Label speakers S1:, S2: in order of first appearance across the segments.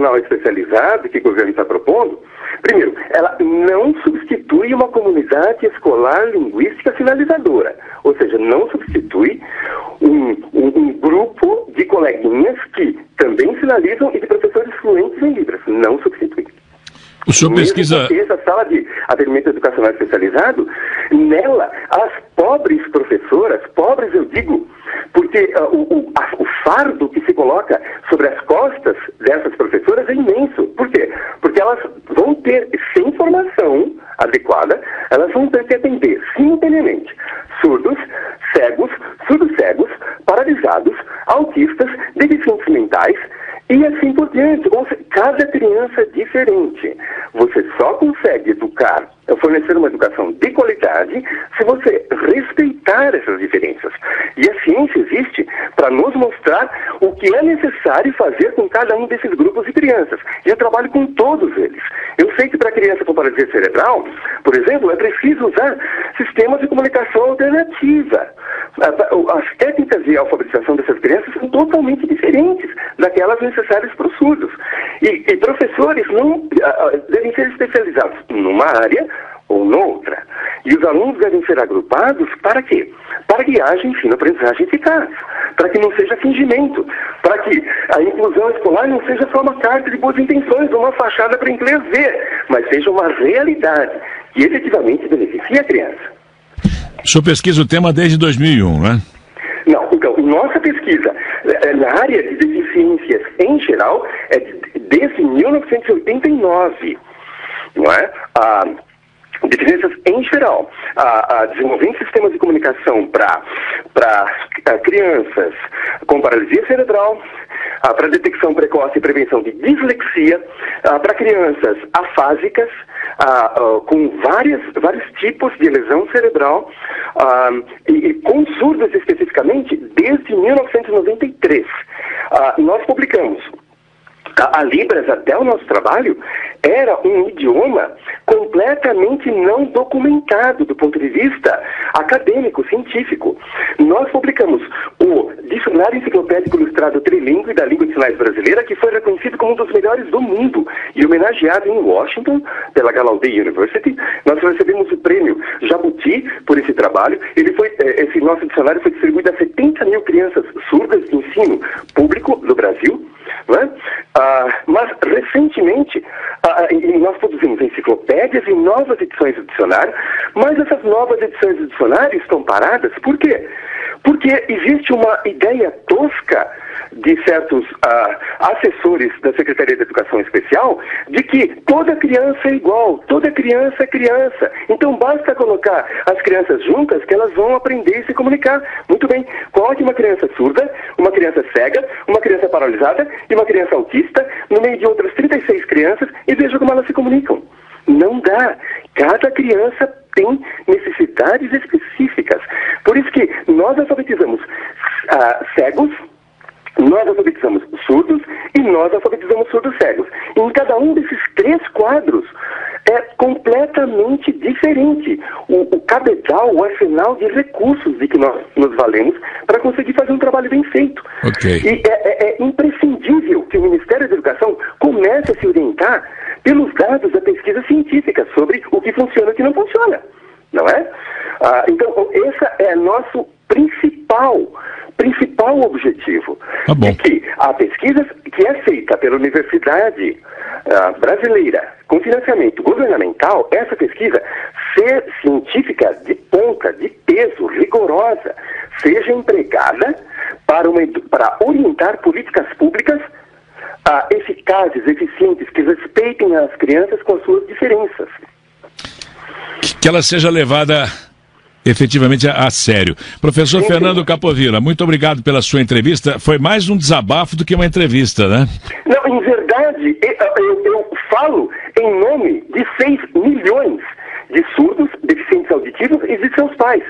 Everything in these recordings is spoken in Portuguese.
S1: educacional especializada que o governo está propondo, primeiro, ela não substitui uma comunidade escolar linguística sinalizadora, ou seja, não substitui um grupo de coleguinhas que também sinalizam e de professores fluentes em Libras, não substitui.
S2: O senhor pesquisa...
S1: Essa sala de atendimento educacional especializado, nela, as pobres professoras, pobres eu digo, porque o fardo que se coloca sobre as costas dessas professoras é imenso. Por quê? Porque elas vão ter, sem formação adequada, elas vão ter que atender simultaneamente surdos cegos, paralisados, autistas, deficientes mentais, e assim por diante. Ou seja, cada criança é diferente. Você só consegue educar, fornecer uma educação de qualidade, se você respeitar essas diferenças. E a ciência existe para nos mostrar o que é necessário fazer com cada um desses grupos de crianças. E eu trabalho com todos eles. Eu sei que para criança com paralisia cerebral, por exemplo, é preciso usar sistemas de comunicação alternativa. As técnicas de alfabetização dessas crianças são totalmente diferentes daquelas necessárias para os surdos. E professores não devem ser especializados numa área ou noutra. E os alunos devem ser agrupados para quê? Para que haja ensino-aprendizagem eficaz, para que não seja fingimento, para que a inclusão escolar não seja só uma carta de boas intenções, uma fachada para inglês ver, mas seja uma realidade que efetivamente beneficie a criança.
S2: O senhor pesquisa o tema desde 2001, né?
S1: Não, então, nossa pesquisa na área de deficiências em geral é desde 1989, não é? Deficiências em geral, desenvolvendo sistemas de comunicação para crianças com paralisia cerebral, para detecção precoce e prevenção de dislexia, para crianças afásicas, com vários tipos de lesão cerebral, e com surdos especificamente desde 1993. Nós publicamos. A Libras, até o nosso trabalho, era um idioma completamente não documentado do ponto de vista acadêmico, científico. Nós publicamos o Dicionário Enciclopédico Ilustrado Trilingue da Língua de Sinais Brasileira, que foi reconhecido como um dos melhores do mundo e homenageado em Washington pela Gallaudet University. Nós recebemos o prêmio Jabuti por esse trabalho. Esse nosso dicionário foi distribuído a 70 mil crianças surdas de ensino público do Brasil. Né? Mas, recentemente, nós produzimos enciclopédias e novas edições do dicionário, mas essas novas edições do dicionário estão paradas. Por quê? Porque existe uma ideia tosca de certos assessores da Secretaria de Educação Especial de que toda criança é igual, toda criança é criança. Então basta colocar as crianças juntas que elas vão aprender e se comunicar. Muito bem, coloque uma criança surda, uma criança cega, uma criança paralisada e uma criança autista no meio de outras 36 crianças e veja como elas se comunicam. Não dá. Cada criança tem necessidades específicas. Por isso que nós alfabetizamos cegos, nós alfabetizamos surdos e nós alfabetizamos surdos cegos. E em cada um desses 3 quadros é completamente diferente o cabedal, o arsenal de recursos de que nós nos valemos para conseguir fazer um trabalho bem feito.
S2: Okay.
S1: E é imprescindível que o Ministério da Educação comece a se orientar pelos dados da pesquisa científica sobre o que funciona e o que não funciona. Não é? Então, esse é nosso principal objetivo.
S2: Tá bom.
S1: De que a pesquisa que é feita pela Universidade Brasileira com financiamento governamental, essa pesquisa ser científica de ponta, de peso, rigorosa, seja empregada para orientar políticas públicas eficazes, eficientes, que respeitem as crianças com as suas diferenças.
S2: Que ela seja levada efetivamente a sério. Professor
S1: Sim,
S2: Fernando
S1: sim.
S2: Capovilla, muito obrigado pela sua entrevista. Foi mais um desabafo do que uma entrevista, né?
S1: Não, em verdade, eu falo em nome de 6 milhões de surdos, deficientes auditivos e de seus pais.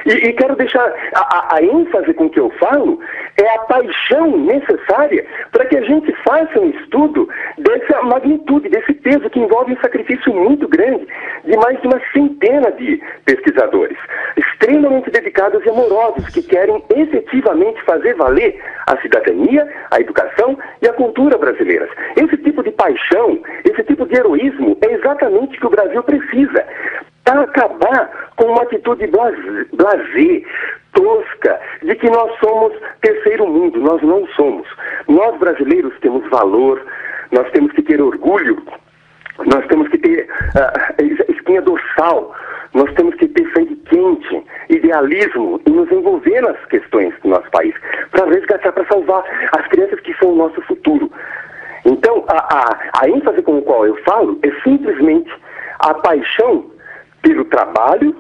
S1: E quero deixar a ênfase com que eu falo é a paixão necessária para que a gente faça um estudo dessa magnitude, desse peso que envolve um sacrifício muito grande de mais de uma centena de pesquisadores, extremamente dedicados e amorosos, que querem efetivamente fazer valer a cidadania, a educação e a cultura brasileiras. Esse tipo de paixão, esse tipo de heroísmo é exatamente o que o Brasil precisa para acabar com uma atitude blasé, tosca, de que nós somos terceiro mundo. Nós não somos. Nós brasileiros temos valor, nós temos que ter orgulho, nós temos que ter espinha dorsal, nós temos que ter sangue quente, idealismo e nos envolver nas questões do nosso país, para resgatar, para salvar as crianças que são o nosso futuro. Então, a ênfase com a qual eu falo é simplesmente a paixão pelo trabalho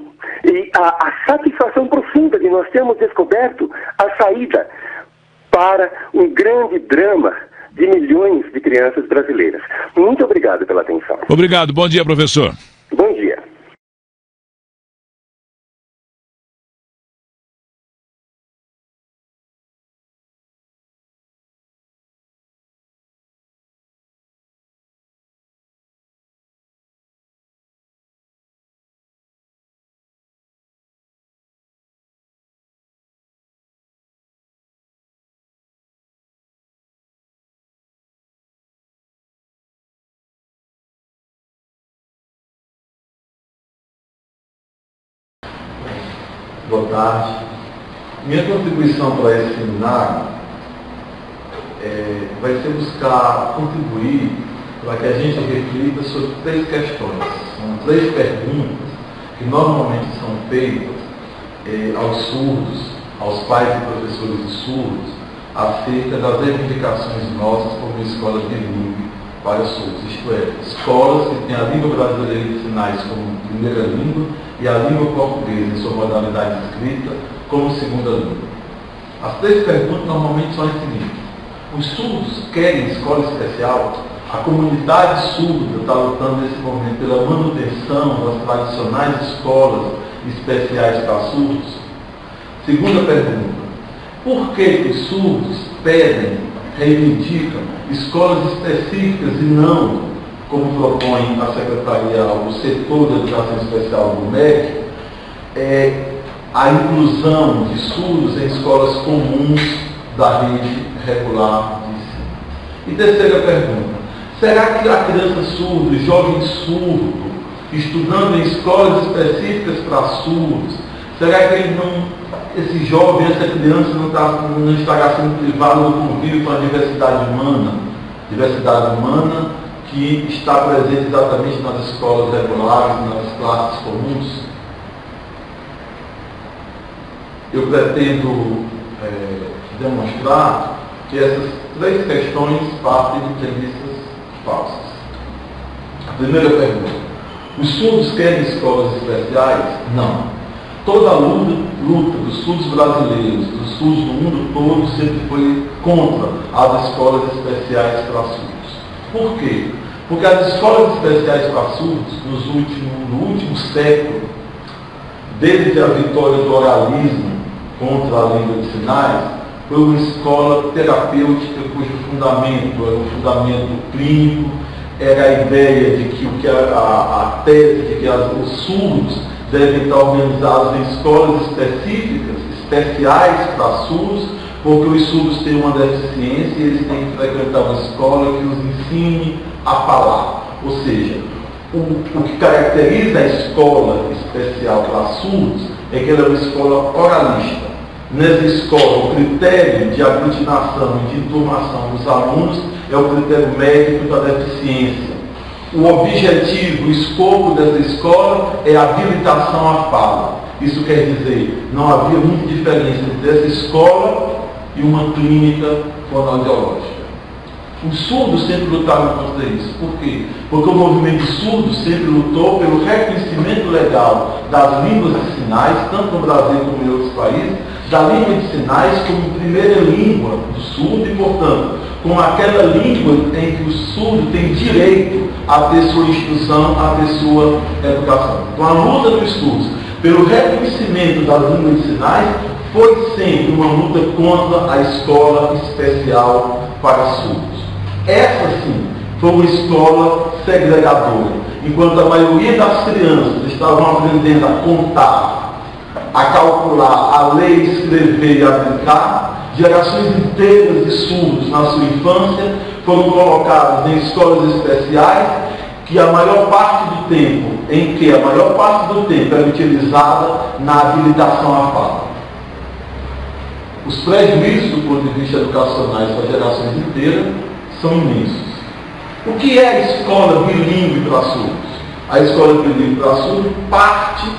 S1: e a satisfação profunda de nós termos descoberto a saída para um grande drama de milhões de crianças brasileiras. Muito obrigado pela atenção.
S2: Obrigado. Bom dia, professor.
S1: Bom dia.
S3: Boa tarde. Minha contribuição para esse seminário vai ser buscar contribuir para que a gente reflita sobre 3 questões. São 3 perguntas que normalmente são feitas aos surdos, aos pais e professores de surdos, acerca das reivindicações nossas como escola bilíngue para surdos, isto é, escolas que têm a língua brasileira de sinais como primeira língua e a língua portuguesa em sua modalidade escrita como segunda língua. As 3 perguntas normalmente são as seguintes: os surdos querem escola especial? A comunidade surda está lutando nesse momento pela manutenção das tradicionais escolas especiais para surdos? Segunda pergunta: por que os surdos pedem, reivindicam escolas específicas e não, como propõe a Secretaria, o setor de educação especial do MEC, a inclusão de surdos em escolas comuns da rede regular de ensino? E terceira pergunta: será que a criança surda, o jovem surdo, estudando em escolas específicas para surdos, será que esse jovem, essa criança não estará sendo privado do convívio com a diversidade humana que está presente exatamente nas escolas regulares, nas classes comuns? Eu pretendo demonstrar que essas 3 questões partem de premissas falsas. A primeira pergunta: os surdos querem escolas especiais? Não. Toda a luta dos surdos brasileiros, dos surdos do mundo todo, sempre foi contra as escolas especiais para surdos. Por quê? Porque as escolas especiais para surdos, no último século, desde a vitória do oralismo contra a língua de sinais, foi uma escola terapêutica cujo fundamento era um fundamento clínico, era a ideia de que a tese de que os surdos devem estar organizados em escolas específicas, especiais para surdos, porque os surdos têm uma deficiência e eles têm que frequentar uma escola que os ensine a falar. Ou seja, o que caracteriza a escola especial para surdos é que ela é uma escola oralista. Nessa escola, o critério de aglutinação e de enturmação dos alunos é o critério médico da deficiência. O objetivo, o escopo dessa escola é a habilitação à fala. Isso quer dizer, não havia muita diferença entre essa escola e uma clínica fonoaudiológica. Os surdos sempre lutaram contra isso. Por quê? Porque o movimento surdo sempre lutou pelo reconhecimento legal das línguas de sinais, tanto no Brasil como em outros países, da língua de sinais como primeira língua do surdo e, portanto, com aquela língua em que o surdo tem direito a ter sua instrução, a ter sua educação. Então, a luta dos surdos pelo reconhecimento das línguas de sinais, foi sempre uma luta contra a escola especial para surdos. Essa sim foi uma escola segregadora. Enquanto a maioria das crianças estavam aprendendo a contar, a calcular, a ler, escrever e a brincar, gerações inteiras de surdos na sua infância foram colocadas em escolas especiais em que a maior parte do tempo era utilizada na habilitação à fala. Os prejuízos do ponto de vista educacional para gerações inteiras são imensos. O que é a escola bilíngue para surdos? A escola bilíngue para surdos parte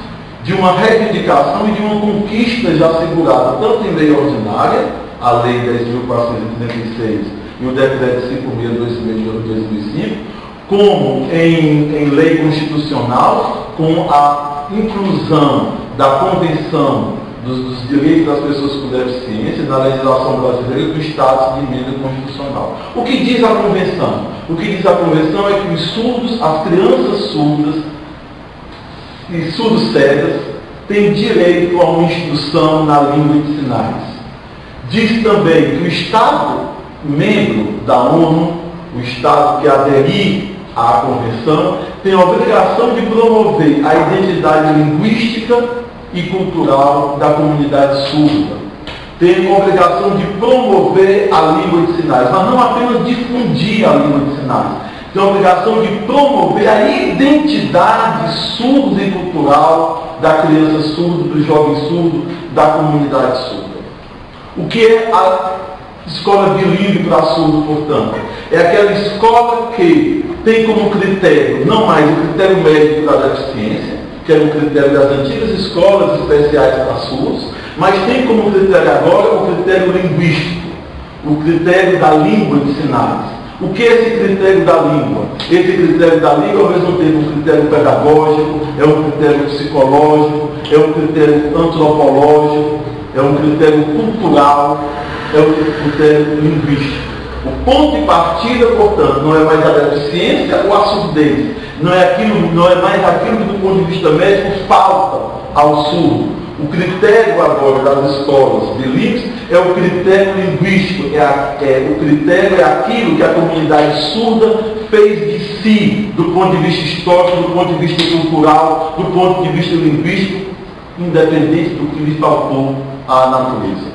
S3: de uma reivindicação e de uma conquista já assegurada tanto em lei ordinária, a Lei 10.436 e o Decreto 5.626 de 2005, como em lei constitucional, com a inclusão da Convenção dos Direitos das Pessoas com Deficiência na legislação brasileira do status de emenda constitucional. O que diz a Convenção? O que diz a Convenção é que os surdos, as crianças surdas e surdos-cegas têm direito a uma instrução na língua de sinais. Diz também que o Estado membro da ONU, o Estado que aderir à Convenção, tem a obrigação de promover a identidade linguística e cultural da comunidade surda. Tem a obrigação de promover a língua de sinais, mas não apenas difundir a língua de sinais. Tem a obrigação de promover a identidade surda e cultural da criança surda, do jovem surdo, da comunidade surda. O que é a escola bilíngue para surdo, portanto? É aquela escola que tem como critério, não mais o critério médico da deficiência, que era o critério das antigas escolas especiais para surdos, mas tem como critério agora o critério linguístico, o critério da língua de sinais. O que é esse critério da língua? Esse critério da língua, ao mesmo tempo, um critério pedagógico, é um critério psicológico, é um critério antropológico, é um critério cultural, é um critério linguístico. O ponto de partida, portanto, não é mais a deficiência ou a surdez. Não é mais aquilo que, do ponto de vista médico, falta ao surdo. O critério agora das escolas bilíngues é o critério linguístico, o critério é aquilo que a comunidade surda fez de si, do ponto de vista histórico, do ponto de vista cultural, do ponto de vista linguístico, independente do que lhe faltou à natureza.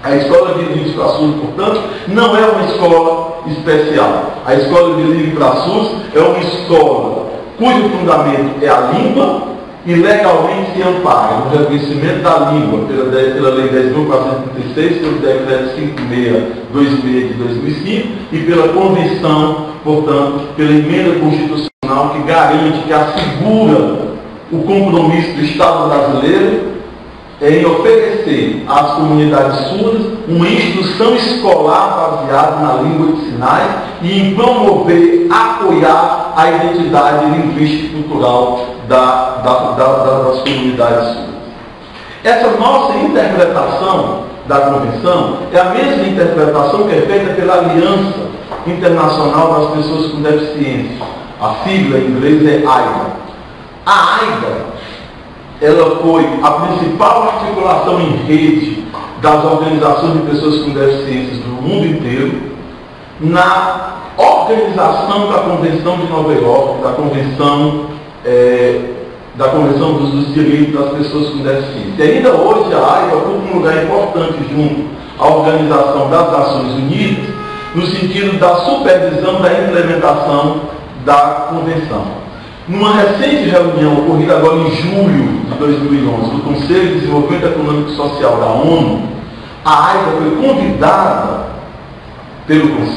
S3: A escola bilíngue para surdos, portanto, não é uma escola especial. A escola bilíngue para surdos é uma escola cujo fundamento é a língua e legalmente se ampara no reconhecimento da língua pela Lei 10.436, pelo Decreto 5.626 de 2005 e pela Convenção, portanto, pela emenda constitucional que garante, que assegura o compromisso do Estado brasileiro em oferecer às comunidades surdas uma instrução escolar baseada na língua de sinais e em promover, apoiar a identidade linguística e cultural das comunidades surdas. Essa nossa interpretação da Convenção é a mesma interpretação que é feita pela Aliança Internacional das Pessoas com Deficiência. A sigla em inglês é AIDA. A AIDA, ela foi a principal articulação em rede das organizações de pessoas com deficiências do mundo inteiro na organização da Convenção de Nova York, da Convenção dos Direitos das Pessoas com Deficiência. E ainda hoje a AIDA ocupa um lugar importante junto à Organização das Nações Unidas, no sentido da supervisão da implementação da Convenção. Numa recente reunião ocorrida agora em julho de 2011 do Conselho de Desenvolvimento Econômico e Social da ONU, a AIDA foi convidada pelo Conselho